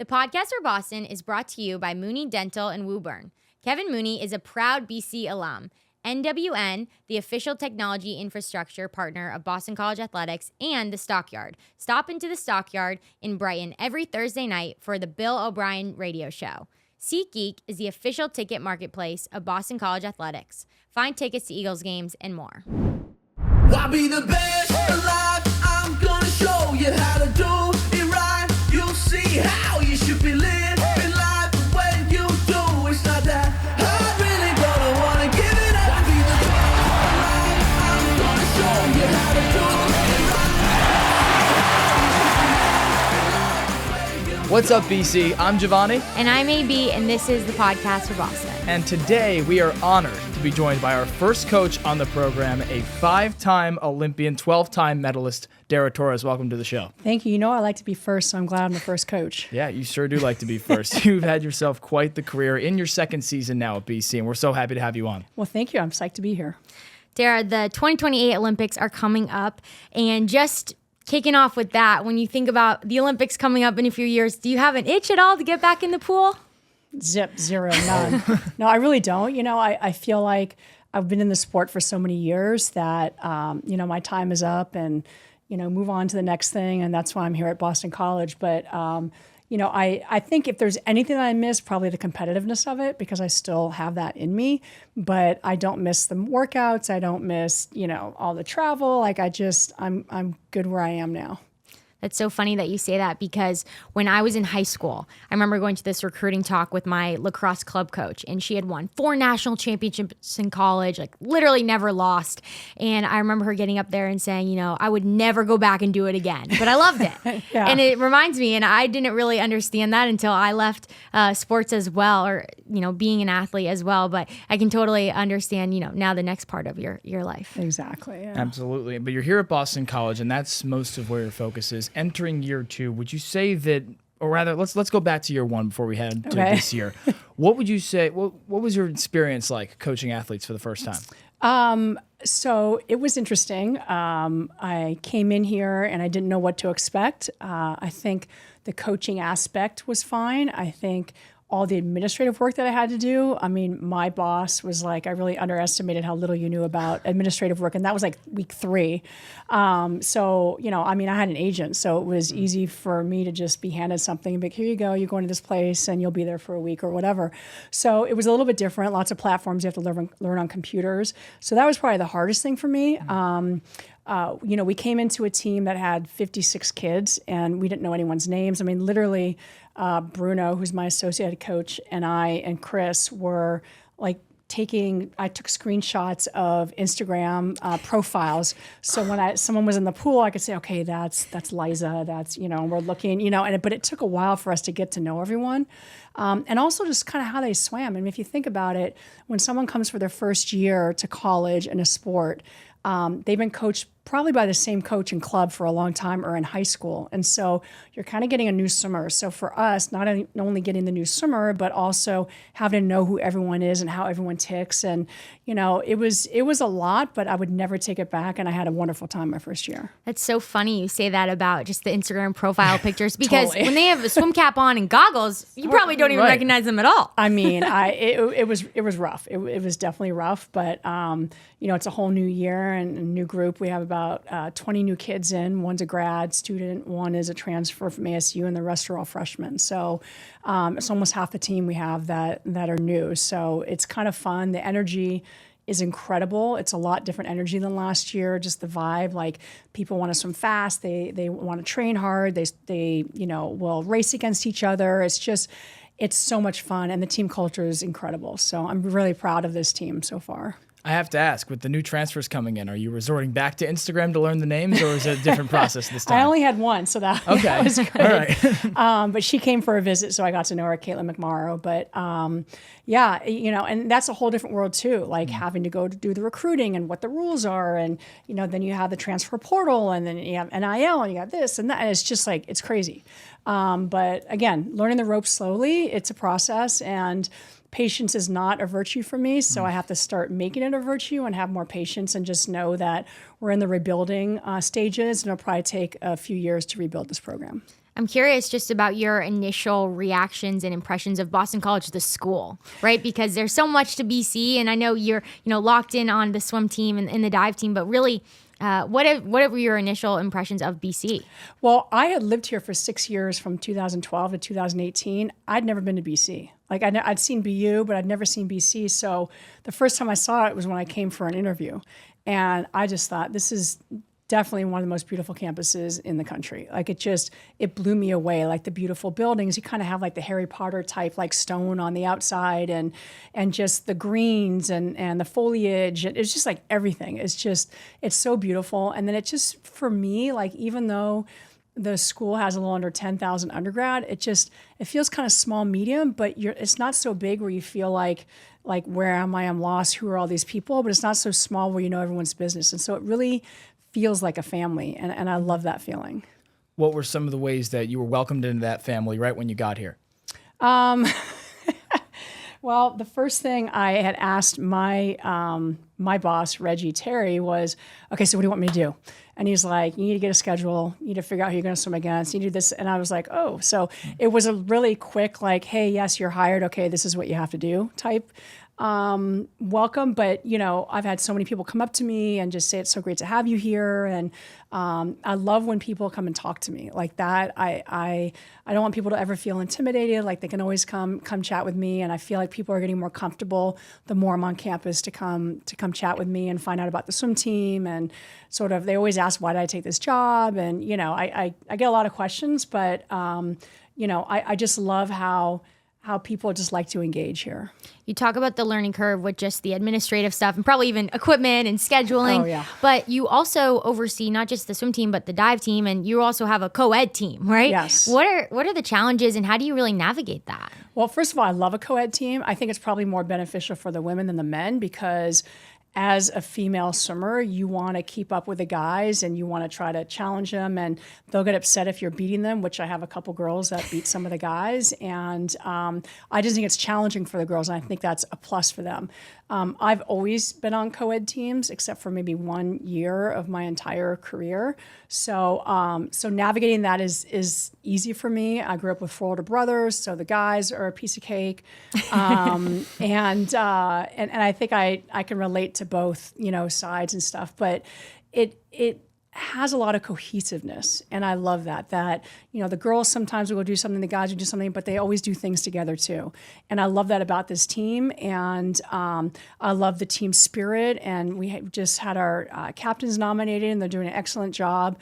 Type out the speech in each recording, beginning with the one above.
The Podcast for Boston is brought to you by Mooney Dental in Woburn. Kevin Mooney is a proud BC alum. NWN, the official technology infrastructure partner of Boston College Athletics, and the Stockyard. Stop into the Stockyard in Brighton every Thursday night for the Bill O'Brien radio show. SeatGeek is the official ticket marketplace of Boston College Athletics. Find tickets to Eagles games and more. I'll be the best alive. I'm gonna show you how to do it right. You'll see how you should be living life. But when you do, it's not that hard. Really gonna wanna give it up. I'll be the best alive. I'm gonna show you how to do it right. What's up, BC? I'm Giovanni. And I'm AB, and this is the Podcast for Boston. And today we are honored to be joined by our first coach on the program, a 5-time Olympian, 12-time medalist, Dara Torres. Welcome to the show. Thank you. You know I like to be first, so I'm glad I'm the first coach. Yeah, you sure do like to be first. You've had yourself quite the career in your second season now at BC, and we're so happy to have you on. Well, thank you. I'm psyched to be here. Dara, the 2028 Olympics are coming up, and just kicking off with that, when you think about the Olympics coming up in a few years, do you have an itch at all to get back in the pool? Zip, zero, none. No, I really don't. You know, I feel like I've been in the sport for so many years that, my time is up and, move on to the next thing. And that's why I'm here at Boston College. But, I think if there's anything that I miss, probably the competitiveness of it, because I still have that in me. But I don't miss the workouts. I don't miss, all the travel. Like I'm good where I am now. It's so funny that you say that, because when I was in high school, I remember going to this recruiting talk with my lacrosse club coach, and she had won 4 national championships in college, like literally never lost. And I remember her getting up there and saying, I would never go back and do it again, but I loved it. Yeah. And it reminds me, and I didn't really understand that until I left sports as well, or, being an athlete as well. But I can totally understand, now the next part of your life. Exactly. Yeah. Absolutely. But you're here at Boston College, and that's most of where your focus is. Entering year 2, would you say that, or rather, let's go back to year 1 before we head to this year. What would you say? What was your experience like coaching athletes for the first time? So it was interesting. I came in here and I didn't know what to expect. I think the coaching aspect was fine. I think all the administrative work that I had to do. I mean, my boss was like, I really underestimated how little you knew about administrative work. And that was like week 3. I had an agent, so it was easy for me to just be handed something and be like, here you go, you're going to this place and you'll be there for a week or whatever. So it was a little bit different. Lots of platforms you have to learn on computers. So that was probably the hardest thing for me. We came into a team that had 56 kids and we didn't know anyone's names. I mean, literally, Bruno, who's my associate coach, and I and Chris were like I took screenshots of Instagram profiles. So when someone was in the pool, I could say, okay, that's Liza, that's, we're looking, but it took a while for us to get to know everyone. And also just kind of how they swam. And if you think about it, when someone comes for their first year to college in a sport, they've been coached probably by the same coach in club for a long time or in high school. And so you're kind of getting a new swimmer. So for us, not only getting the new swimmer, but also having to know who everyone is and how everyone ticks. And, it was a lot, but I would never take it back. And I had a wonderful time my first year. That's so funny you say that about just the Instagram profile pictures, because Totally. when they have a swim cap on and goggles, you probably don't even recognize them at all. I mean, it was rough. It was definitely rough, but it's a whole new year and a new group. We have about 20 new kids in. One's a grad student, one is a transfer from ASU, and the rest are all freshmen. So it's almost half the team we have that are new. So it's kind of fun. The energy is incredible. It's a lot different energy than last year. Just the vibe, like people want to swim fast. They want to train hard. They will race against each other. It's so much fun, and the team culture is incredible. So I'm really proud of this team so far. I have to ask, with the new transfers coming in, are you resorting back to Instagram to learn the names, or is it a different process this time? I only had one, so that was good. All right. But she came for a visit, so I got to know her, Caitlin McMorrow. But and that's a whole different world too, like having to go to do the recruiting and what the rules are. And, then you have the transfer portal, and then you have NIL, and you got this and that. And it's just like, it's crazy. But again, learning the ropes slowly, it's a process, and patience is not a virtue for me, so I have to start making it a virtue and have more patience, and just know that we're in the rebuilding stages, and it'll probably take a few years to rebuild this program. I'm curious just about your initial reactions and impressions of Boston College, the school, right? Because there's so much to BC, and I know you're, locked in on the swim team and the dive team, but really, what were your initial impressions of BC? Well, I had lived here for 6 years from 2012 to 2018. I'd never been to BC. Like I'd seen BU, but I'd never seen BC. So the first time I saw it was when I came for an interview. And I just thought, this is definitely one of the most beautiful campuses in the country. Like it blew me away. Like the beautiful buildings, you kind of have like the Harry Potter type, like stone on the outside and just the greens and the foliage. It's just like everything. It's so beautiful. And then it just, for me, like even though the school has a little under 10,000 undergrad, it feels kind of small, medium, but it's not so big where you feel like where am I? I'm lost. Who are all these people? But it's not so small where you know everyone's business. And so it really feels like a family, and I love that feeling. What were some of the ways that you were welcomed into that family right when you got here? Well, the first thing I had asked my boss, Reggie Terry, was, okay, so what do you want me to do? And he's like, you need to get a schedule. You need to figure out who you're going to swim against. You need to do this. And I was like, oh. So it was a really quick, like, hey, yes, you're hired. Okay, this is what you have to do type welcome. But, I've had so many people come up to me and just say, it's so great to have you here. And I love when people come and talk to me like that. I don't want people to ever feel intimidated. Like they can always come chat with me. And I feel like people are getting more comfortable the more I'm on campus to come chat with me and find out about the swim team. And sort of, they always ask, why did I take this job? And, I get a lot of questions, but, I just love how people just like to engage here. You talk about the learning curve with just the administrative stuff and probably even equipment and scheduling. Oh, yeah. But you also oversee not just the swim team, but the dive team, and you also have a co-ed team, right? Yes. What are the challenges, and how do you really navigate that? Well, first of all, I love a co-ed team. I think it's probably more beneficial for the women than the men because as a female swimmer, you want to keep up with the guys and you want to try to challenge them, and they'll get upset if you're beating them, which I have a couple girls that beat some of the guys. And I just think it's challenging for the girls, and I think that's a plus for them. I've always been on co-ed teams, except for maybe 1 year of my entire career. So navigating that is easy for me. I grew up with 4 older brothers, so the guys are a piece of cake. And I think I can relate to both, sides and stuff, but it has a lot of cohesiveness, and I love that the girls sometimes will go do something, the guys will do something, but they always do things together too. And I love that about this team, and I love the team spirit, and we just had our captains nominated, and they're doing an excellent job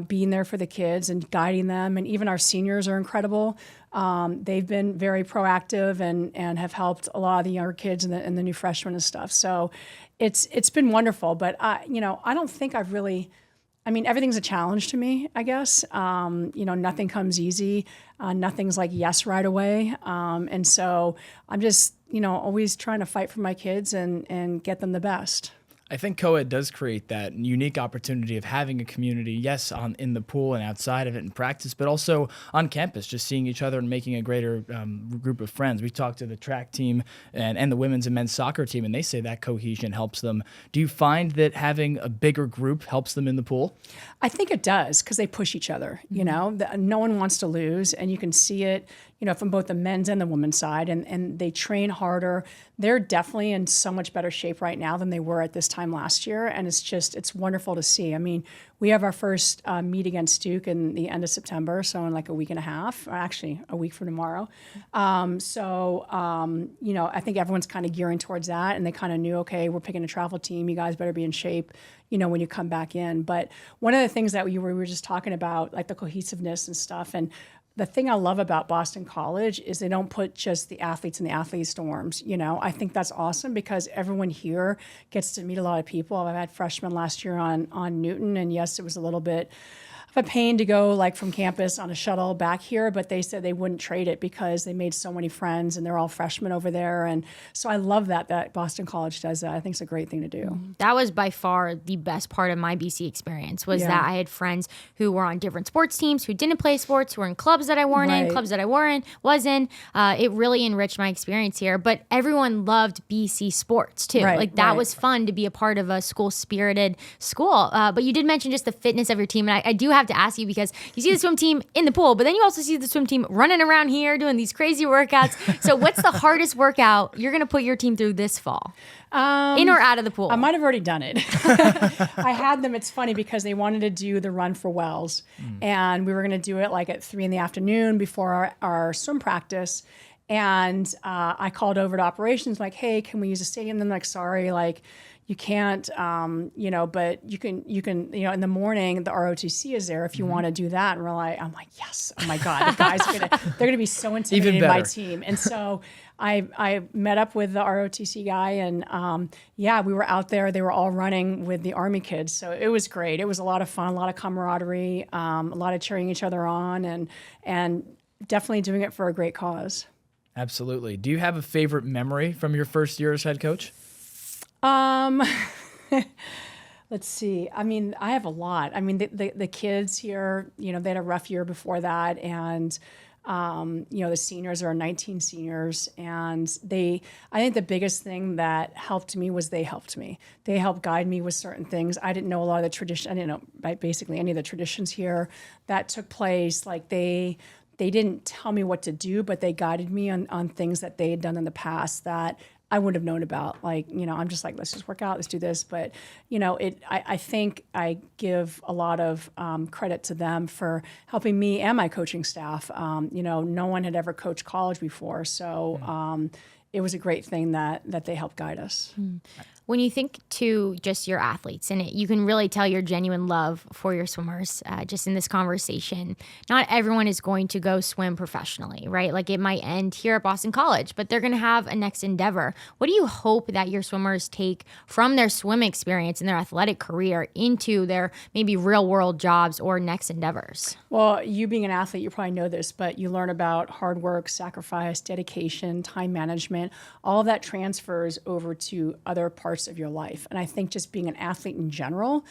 being there for the kids and guiding them, and even our seniors are incredible. They've been very proactive and have helped a lot of the younger kids and the new freshmen and stuff. So it's been wonderful, but I don't think I've really, everything's a challenge to me, I guess. Nothing comes easy. Nothing's like yes right away. And so I'm just, always trying to fight for my kids and get them the best. I think co-ed does create that unique opportunity of having a community, yes, in the pool and outside of it in practice, but also on campus, just seeing each other and making a greater group of friends. We talked to the track team and the women's and men's soccer team, and they say that cohesion helps them. Do you find that having a bigger group helps them in the pool? I think it does, because they push each other, No one wants to lose, and you can see it, from both the men's and the women's side, and they train harder. They're definitely in so much better shape right now than they were at this time last year, and it's wonderful to see. We have our first meet against Duke in the end of September, so in like a week and a half, or actually a week from tomorrow. I think everyone's kind of gearing towards that, and they kind of knew, okay, we're picking a travel team. You guys better be in shape, when you come back in. But one of the things that we were just talking about, like the cohesiveness and stuff, and the thing I love about Boston College is they don't put just the athletes in the athletes dorms. I think that's awesome because everyone here gets to meet a lot of people. I've had freshmen last year on Newton, and yes, it was a little bit of a pain to go like from campus on a shuttle back here, but they said they wouldn't trade it because they made so many friends and they're all freshmen over there. And so I love that Boston College does that. I think it's a great thing to do. That was by far the best part of my BC experience was that I had friends who were on different sports teams, who didn't play sports, who were in clubs that I weren't in, clubs that I was in. It really enriched my experience here, but everyone loved BC sports too. That was fun to be a part of a school-spirited school. But you did mention just the fitness of your team, and I do have have to ask you because you see the swim team in the pool, but then you also see the swim team running around here doing these crazy workouts. So what's the hardest workout you're going to put your team through this fall? In or out of the pool? I might have already done it. I had them. It's funny because they wanted to do the run for Wells, and we were going to do it like at 3 p.m. before our swim practice. And I called over to operations like, hey, can we use a stadium? They're like, sorry, like you can't, but you can, in the morning, the ROTC is there if you want to do that. And I'm like, yes, oh my God, the guys they're going to be so intimidated by my team. And so I met up with the ROTC guy and we were out there. They were all running with the Army kids. So it was great. It was a lot of fun, a lot of camaraderie, a lot of cheering each other on and definitely doing it for a great cause. Absolutely. Do you have a favorite memory from your first year as head coach? Let's see. I mean, I have a lot. I mean, the kids here, they had a rough year before that. And, the seniors are 19 seniors. And I think the biggest thing that helped me was they helped me. They helped guide me with certain things. I didn't know a lot of the tradition. I didn't know basically any of the traditions here that took place. Like they didn't tell me what to do, but they guided me on things that they had done in the past that I wouldn't have known about. Like, I'm just like, let's just work out, let's do this. But, I think I give a lot of credit to them for helping me and my coaching staff. No one had ever coached college before. So it was a great thing that they helped guide us. When you think to just your athletes, and you can really tell your genuine love for your swimmers just in this conversation, not everyone is going to go swim professionally, right? Like it might end here at Boston College, but they're going to have a next endeavor. What do you hope that your swimmers take from their swim experience and their athletic career into their maybe real world jobs or next endeavors? Well, you being an athlete, you probably know this, but you learn about hard work, sacrifice, dedication, time management. All of that transfers over to other parts of your life. And I think just being an athlete in general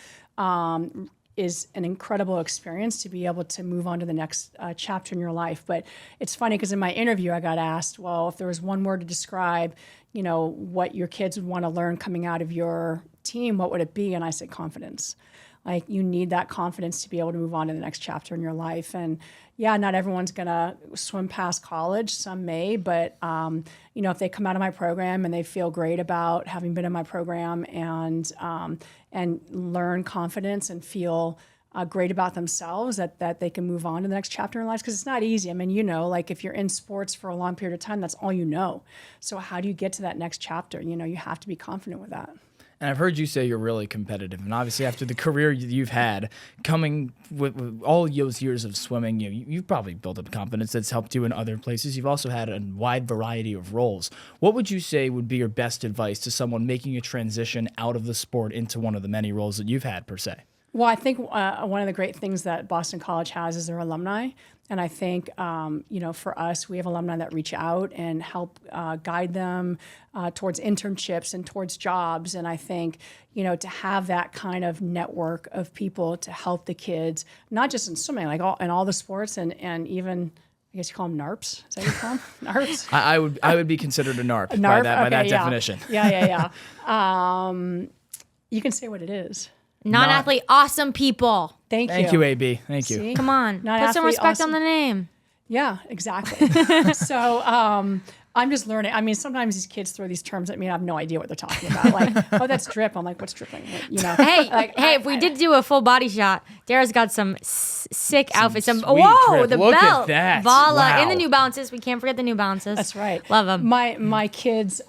is an incredible experience to be able to move on to the next chapter in your life. But it's funny because in my interview, I got asked, well, if there was one word to describe, what your kids would want to learn coming out of your team, what would it be? And I said confidence. Like you need that confidence to be able to move on to the next chapter in your life. And not everyone's going to swim past college. Some may, but if they come out of my program and they feel great about having been in my program and learn confidence and feel great about themselves, that they can move on to the next chapter in life. Because it's not easy. I mean, like if you're in sports for a long period of time, that's all you know. So how do you get to that next chapter? You have to be confident with that. And I've heard you say you're really competitive. And obviously after the career you've had, coming with all those years of swimming, you've probably built up confidence that's helped you in other places. You've also had a wide variety of roles. What would you say would be your best advice to someone making a transition out of the sport into one of the many roles that you've had per se? Well, I think one of the great things that Boston College has is their alumni. And I think, for us, we have alumni that reach out and help guide them towards internships and towards jobs. And I think, to have that kind of network of people to help the kids, not just in swimming, like in all the sports and even, I guess you call them NARPs. Is that what you call them? NARPs? I would be considered a NARP, by that definition. Yeah. You can say what it is. Non-athlete, awesome people. Thank you. Thank you, AB. Thank you. Come on. Put some respect on the name. Yeah, exactly. So I'm just learning. I mean, sometimes these kids throw these terms at me and I have no idea what they're talking about. Like, oh, that's drip. I'm like, what's dripping? Hey, if we did do a full body shot, Dara's got some sick outfits. Drip. The Look belt. at that. Voila. Wow. And the New Balances. We can't forget the New Balances. That's right. Love them. My kids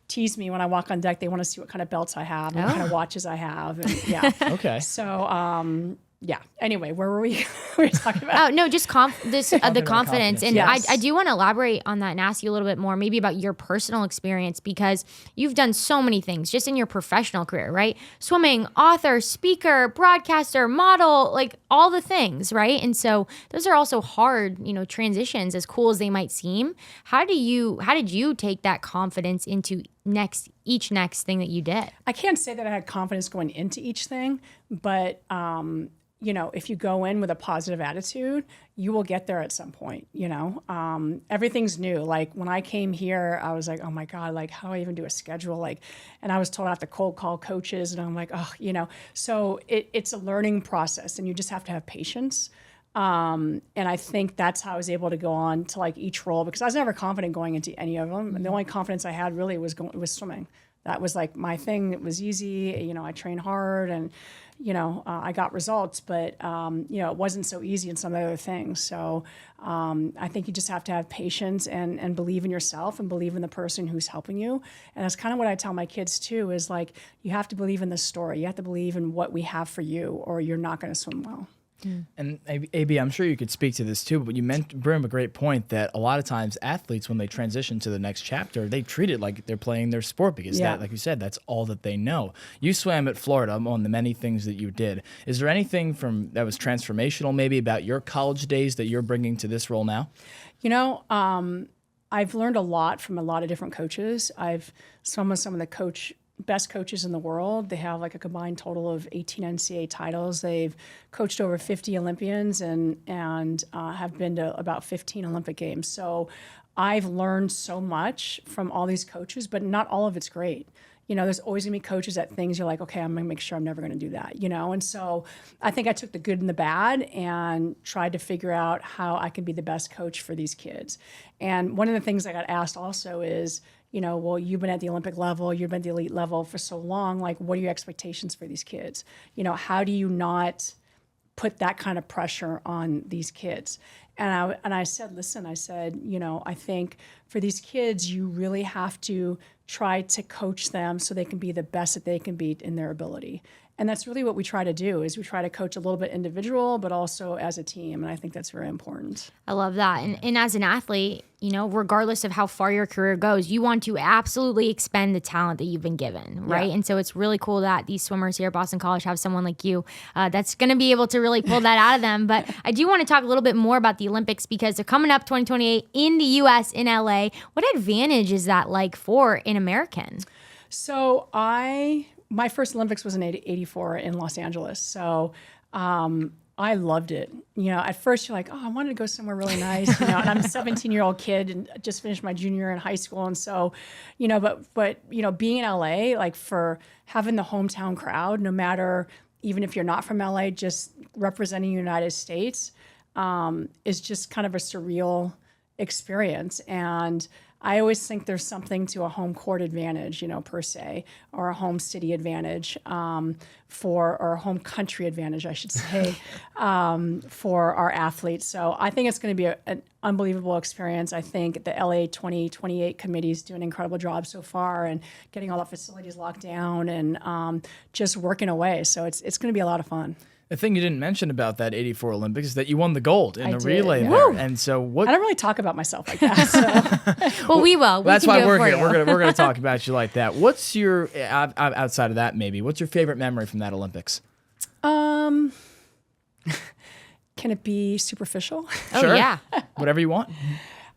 tease me when I walk on deck. They want to see what kind of belts I have and what kind of watches I have. And, yeah. Okay. So, Anyway, where were we? We were talking about? Oh, no, just the confidence. And Yes. I do want to elaborate on that and ask you a little bit more, maybe about your personal experience, because you've done so many things just in your professional career, right? Swimming, author, speaker, broadcaster, model, like all the things, right? And so those are also hard, transitions, as cool as they might seem. How did you take that confidence into each next thing that you did? I can't say that I had confidence going into each thing, but if you go in with a positive attitude, you will get there at some point, everything's new. Like when I came here, I was like, oh my God, like how do I even do a schedule? Like, and I was told I have to cold call coaches and I'm like, oh, so it's a learning process and you just have to have patience. And I think that's how I was able to go on to like each role because I was never confident going into any of them. And the only confidence I had really was swimming. That was like my thing. It was easy. I trained hard and, I got results, but, it wasn't so easy in some of the other things. So I think you just have to have patience and believe in yourself and believe in the person who's helping you. And that's kind of what I tell my kids too, is like, you have to believe in the story. You have to believe in what we have for you or you're not going to swim well. And AB, I'm sure you could speak to this too, but you bring up a great point that a lot of times athletes, when they transition to the next chapter, they treat it like they're playing their sport because that, like you said, that's all that they know. You swam at Florida on the many things that you did. Is there anything that was transformational maybe about your college days that you're bringing to this role now? I've learned a lot from a lot of different coaches. I've swum with some of the best coaches in the world. They have like a combined total of 18 NCAA titles. They've coached over 50 Olympians and have been to about 15 Olympic Games. So I've learned so much from all these coaches, but not all of it's great. There's always gonna be coaches at things you're like, okay, I'm gonna make sure I'm never gonna do that, And so I think I took the good and the bad and tried to figure out how I can be the best coach for these kids. And one of the things I got asked also is, well, you've been at the Olympic level, you've been at the elite level for so long, like, what are your expectations for these kids? How do you not put that kind of pressure on these kids? And I said, listen, I think for these kids, you really have to try to coach them so they can be the best that they can be in their ability. And that's really what we try to do, is we try to coach a little bit individual, but also as a team. And I think that's very important. I love that. And as an athlete, regardless of how far your career goes, you want to absolutely expend the talent that you've been given, right? Yeah. And so it's really cool that these swimmers here at Boston College have someone like you that's going to be able to really pull that out of them. But I do want to talk a little bit more about the Olympics because they're coming up 2028 in the U.S., in L.A. What advantage is that like for an American? So my first Olympics was in 84 in Los Angeles. So I loved it. At first you're like, oh, I wanted to go somewhere really nice, and I'm a 17-year-old kid and just finished my junior year in high school. And so, but being in LA, like for having the hometown crowd, no matter, even if you're not from LA, just representing the United States is just kind of a surreal experience. And I always think there's something to a home court advantage, per se, or a home city advantage or a home country advantage, I should say, for our athletes. So I think it's going to be an unbelievable experience. I think the LA 2028 committee is doing an incredible job so far and getting all the facilities locked down and just working away. So it's going to be a lot of fun. The thing you didn't mention about that 84 Olympics is that you won the gold in the relay there. Woo. And so I don't really talk about myself like that. So. Well, we will. That's why we're here. We're gonna talk about you like that. What's your outside of that maybe? What's your favorite memory from that Olympics? Can it be superficial? Oh, sure. Yeah. Whatever you want.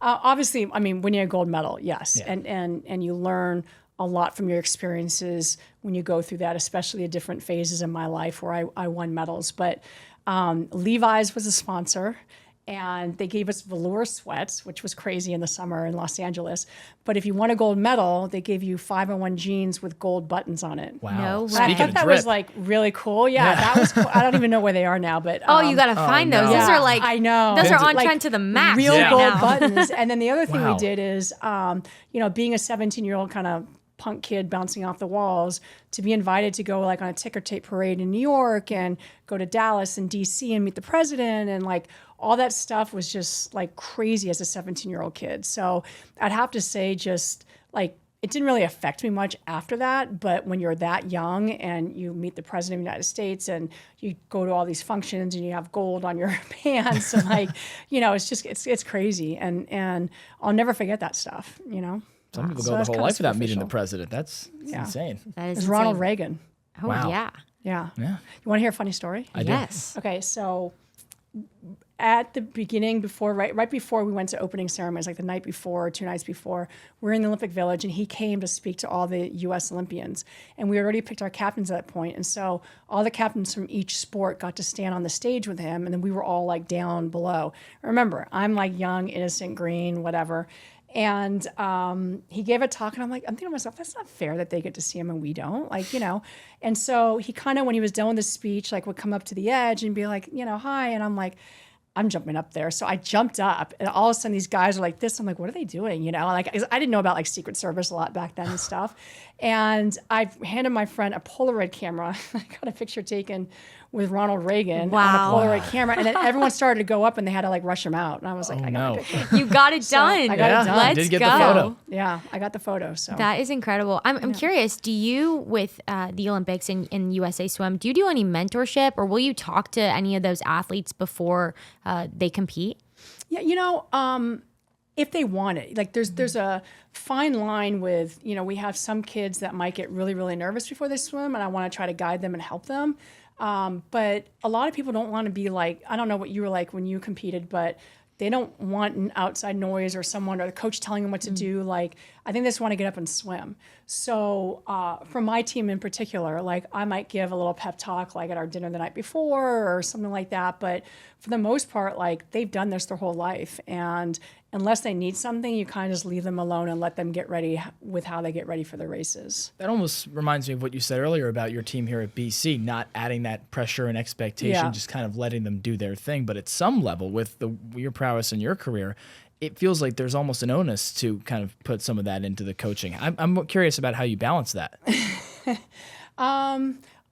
Obviously, winning a gold medal, yes, Yeah. and you learn a lot from your experiences when you go through that, especially the different phases in my life where I won medals. But Levi's was a sponsor, and they gave us velour sweats, which was crazy in the summer in Los Angeles. But if you won a gold medal, they gave you 5-in-1 jeans with gold buttons on it. Wow. No way. I thought that was like really cool. Yeah, that was cool. I don't even know where they are now, but you got to find those. no. Those are like, I know. Those are on Like, trend to the max real right gold now. buttons. And then the other thing Wow. we did is, being a 17-year-old kind of punk kid bouncing off the walls, to be invited to go like on a ticker tape parade in New York and go to Dallas and DC and meet the president, and like all that stuff was just like crazy as a 17-year-old kid. So I'd have to say, just like, it didn't really affect me much after that, but when you're that young and you meet the president of the United States and you go to all these functions and you have gold on your pants and like, it's just, it's crazy. And I'll never forget that stuff, Some people So go that's their whole kinda life without meeting the superficial. president. That's insane. That is It's Ronald insane. Reagan. Oh, Wow. yeah. Yeah. Yeah. You want to hear a funny story? I do. Yes. Okay, so at the beginning, right before we went to opening ceremonies, like the night before, 2 nights before, we're in the Olympic Village, and he came to speak to all the U.S. Olympians. And we had already picked our captains at that point. And so all the captains from each sport got to stand on the stage with him, and then we were all like down below. Remember, I'm like young, innocent, green, whatever. And he gave a talk, and I'm thinking to myself, that's not fair that they get to see him and we don't, And so he kind of, when he was done with the speech, like would come up to the edge and be like, hi. And I'm like, I'm jumping up there. So I jumped up, and all of a sudden these guys are like this. I'm like, what are they doing? I didn't know about like Secret Service a lot back then and stuff. And I handed my friend a Polaroid camera. I got a picture taken with Ronald Reagan on a Polaroid camera. And then everyone started to go up, and they had to like rush him out. And I was like, I got my picture. You got it done. I got it done. Let's Did get go. the photo. Yeah, I got the photo. So That is incredible. I'm curious, do you, with the Olympics and USA Swim, do you do any mentorship, or will you talk to any of those athletes before they compete? Yeah, if they want it, like there's a fine line with, we have some kids that might get really, really nervous before they swim, and I want to try to guide them and help them. But a lot of people don't want to be like, I don't know what you were like when you competed, but they don't want an outside noise or someone or the coach telling them what to do. Like, I think they just want to get up and swim. So for my team in particular, like I might give a little pep talk like at our dinner the night before or something like that. But for the most part, like they've done this their whole life. And unless they need something, you kind of just leave them alone and let them get ready with how they get ready for the races. That almost reminds me of what you said earlier about your team here at BC, not adding that pressure and expectation, just kind of letting them do their thing. But at some level, with your prowess in your career, it feels like there's almost an onus to kind of put some of that into the coaching. I'm curious about how you balance that.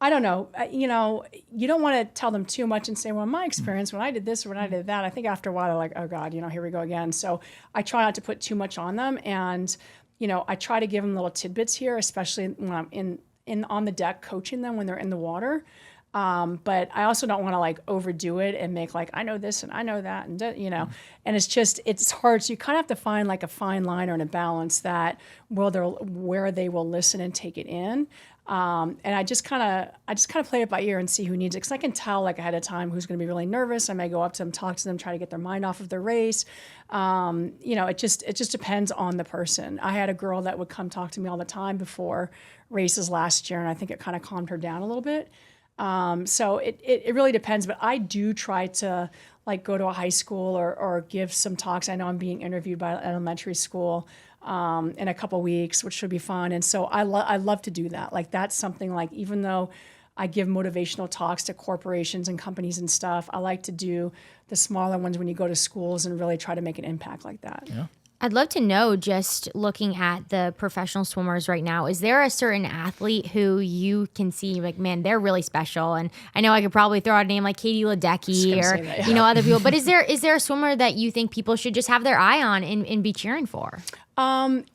I don't know. You don't want to tell them too much and say, well, in my experience, when I did this or when I did that, I think after a while they're like, oh God, here we go again. So I try not to put too much on them. And, I try to give them little tidbits here, especially when I'm on the deck coaching them when they're in the water. But I also don't want to like overdo it and make like, I know this and I know that. And, and it's hard. So you kind of have to find like a fine line or a balance that where they will listen and take it in. And I just kind of play it by ear and see who needs it. Cause I can tell like ahead of time who's going to be really nervous. I may go up to them, talk to them, try to get their mind off of the race. It just depends on the person. I had a girl that would come talk to me all the time before races last year. And I think it kind of calmed her down a little bit. So it really depends, but I do try to like go to a high school or give some talks. I know I'm being interviewed by an elementary school in a couple weeks, which should be fun. And so I love to do that. Like that's something like, even though I give motivational talks to corporations and companies and stuff, I like to do the smaller ones when you go to schools and really try to make an impact like that. Yeah. I'd love to know, just looking at the professional swimmers right now, is there a certain athlete who you can see like, man, they're really special? And I know I could probably throw out a name like Katie Ledecky or, other people, but is there a swimmer that you think people should just have their eye on and be cheering for?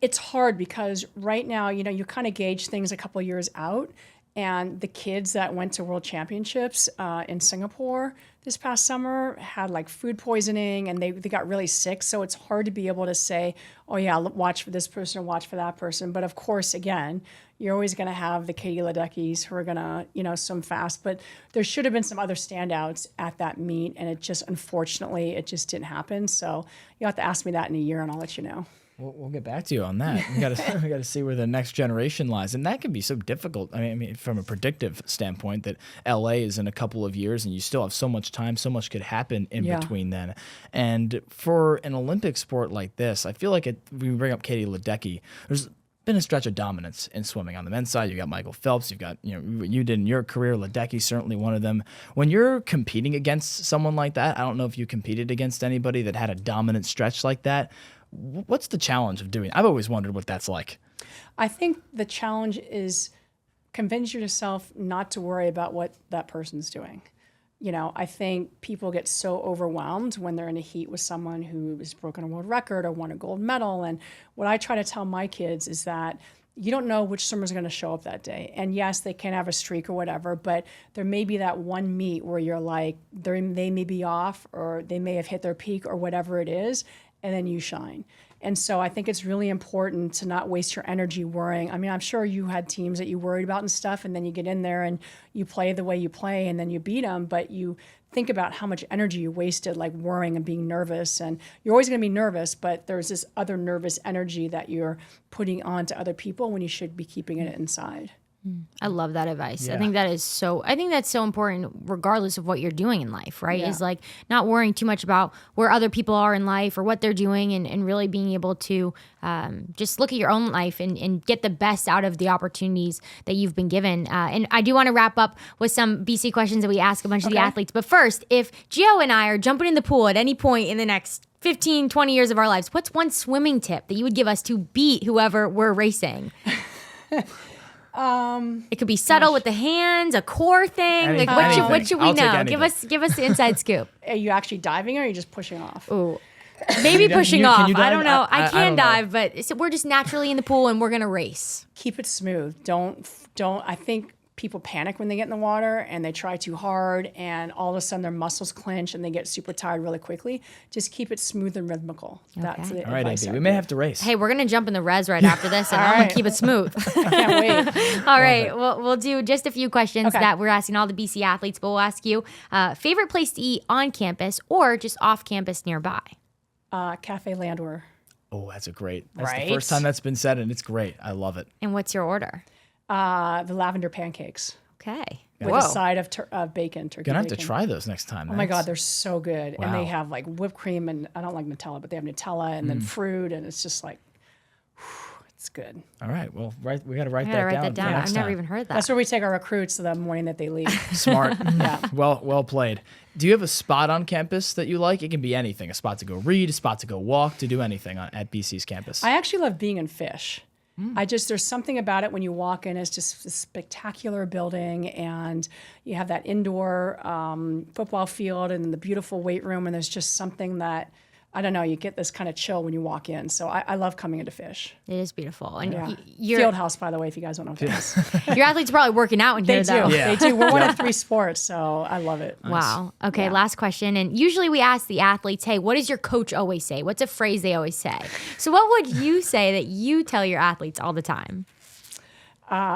It's hard because right now, you kind of gauge things a couple of years out. And the kids that went to World Championships in Singapore this past summer had like food poisoning and they got really sick. So it's hard to be able to say, oh yeah, watch for this person or watch for that person. But of course, again, you're always going to have the Katie Ledeckys who are going to, swim fast. But there should have been some other standouts at that meet. And unfortunately, it just didn't happen. So you'll have to ask me that in a year and I'll let you know. We'll get back to you on that. We got to see where the next generation lies, and that can be so difficult. I mean, from a predictive standpoint, that LA is in a couple of years, and you still have so much time. So much could happen in between then. And for an Olympic sport like this, I feel like when we bring up Katie Ledecky, there's been a stretch of dominance in swimming. On the men's side, you got Michael Phelps. You've got what you did in your career. Ledecky certainly one of them. When you're competing against someone like that, I don't know if you competed against anybody that had a dominant stretch like that. What's the challenge of doing? I've always wondered what that's like. I think the challenge is convince yourself not to worry about what that person's doing. I think people get so overwhelmed when they're in a heat with someone who has broken a world record or won a gold medal. And what I try to tell my kids is that you don't know which swimmer's going to show up that day. And yes, they can have a streak or whatever, but there may be that one meet where you're like, they may be off or they may have hit their peak or whatever it is. and then you shine. And so I think it's really important to not waste your energy worrying. I mean, I'm sure you had teams that you worried about and stuff, and then you get in there and you play the way you play, and then you beat them, but you think about how much energy you wasted, like worrying and being nervous. And you're always going to be nervous, but there's this other nervous energy that you're putting on to other people when you should be keeping it inside. I love that advice. Yeah. I think that's so important regardless of what you're doing in life, right? Yeah. Is like not worrying too much about where other people are in life or what they're doing, and really being able to just look at your own life and get the best out of the opportunities that you've been given. And I do want to wrap up with some BC questions that we ask a bunch of the athletes. But first, if Gio and I are jumping in the pool at any point in the next 15, 20 years of our lives, what's one swimming tip that you would give us to beat whoever we're racing? It could be subtle with the hands, a core thing. Like, what should we I'll take know? anything. Give us the inside scoop. Are you actually diving or are you just pushing off? Ooh. Maybe pushing can off. you I dive? don't know. I I can don't know. dive, but we're just naturally in the pool and we're gonna race. Keep it smooth. Don't. I think people panic when they get in the water and they try too hard, and all of a sudden their muscles clench and they get super tired really quickly. Just keep it smooth and rhythmical. That's the All right, advice AB, I we would may give. have to race. Hey, we're gonna jump in the res right after this, and I'm All gonna right. keep it smooth. Can't wait. All right, we'll do just a few questions Okay. that we're asking all the BC athletes, but we'll ask you favorite place to eat on campus or just off campus nearby. Cafe Landwehr. Oh, that's the Right. first time that's been said, and it's great. I love it. And what's your order? The lavender pancakes Okay. with a side of bacon, turkey Gonna have to bacon. try those next time. Oh my God, they're so good. And Wow. they have like whipped cream, and I don't like Nutella, but they have Nutella and then fruit, and it's just like, it's good. All right. Well, we got to write I gotta that write down. that for down. next I've never time. even heard that. That's where we take our recruits the morning that they leave. Smart. Well played. Do you have a spot on campus that you like? It can be anything. A spot to go read, a spot to go walk, to do anything at BC's campus. I actually love being in Fish. There's something about it when you walk in. It's just a spectacular building, and you have that indoor football field and the beautiful weight room, and there's just something that, I don't know, you get this kind of chill when you walk in. So I love coming into Fish. It is beautiful. And Yeah. your Field house, by the way, if you guys don't know what it is. your athletes are probably working out in They here, do. though. Yeah. They do. We're one of 3 sports, so I love it. Wow. Okay, last question. And usually we ask the athletes, hey, what does your coach always say? What's a phrase they always say? So what would you say that you tell your athletes all the time?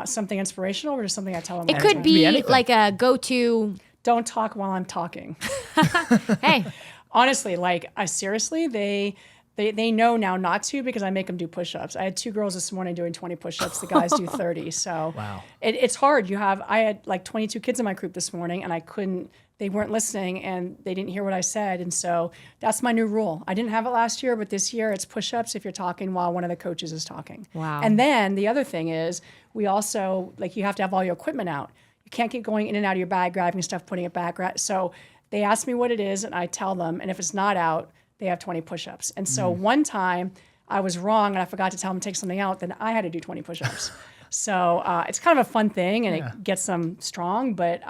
Something inspirational or just something I tell them It all the could time? be anything. like a go-to, Don't talk while I'm talking. hey, Honestly, like seriously, they know now not to, because I make them do push-ups. I had 2 girls this morning doing 20 push-ups. The guys do 30. So Wow. it's hard. I had like 22 kids in my group this morning, and they weren't listening, and they didn't hear what I said. And so that's my new rule. I didn't have it last year, but this year it's push-ups if you're talking while one of the coaches is talking. Wow. And then the other thing is, we also, like, you have to have all your equipment out. You can't get going in and out of your bag, grabbing stuff, putting it back. So they ask me what it is, and I tell them, and if it's not out, they have 20 push-ups. And so one time I was wrong and I forgot to tell them to take something out, then I had to do 20 push-ups. So it's kind of a fun thing, and it gets them strong, but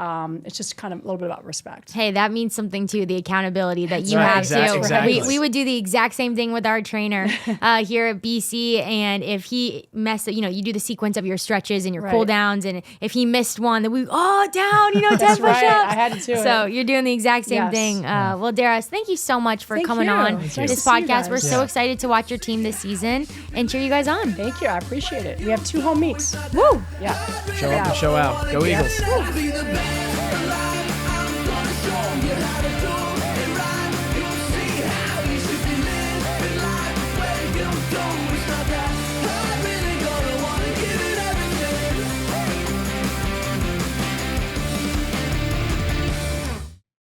it's just kind of a little bit about respect. hey, that means something too, the accountability that you right. have Exactly. too. Exactly. We would do the exact same thing with our trainer here at BC, and if he messed, you do the sequence of your stretches and your Right. cool downs, and if he missed one, then down, 10 That's push-ups. right. I had to do So it. you're doing the exact same Yes. thing. Well, Dara, thank you so much for Thank coming you. on It's nice this to see you podcast. We're guys. so Yeah. excited to watch your team this season and cheer you guys on. Thank you. I appreciate it. We have 2 home meets. Woo! Yeah. Show up and show out. Go Eagles. Be the best alive. I'm gonna show you how to do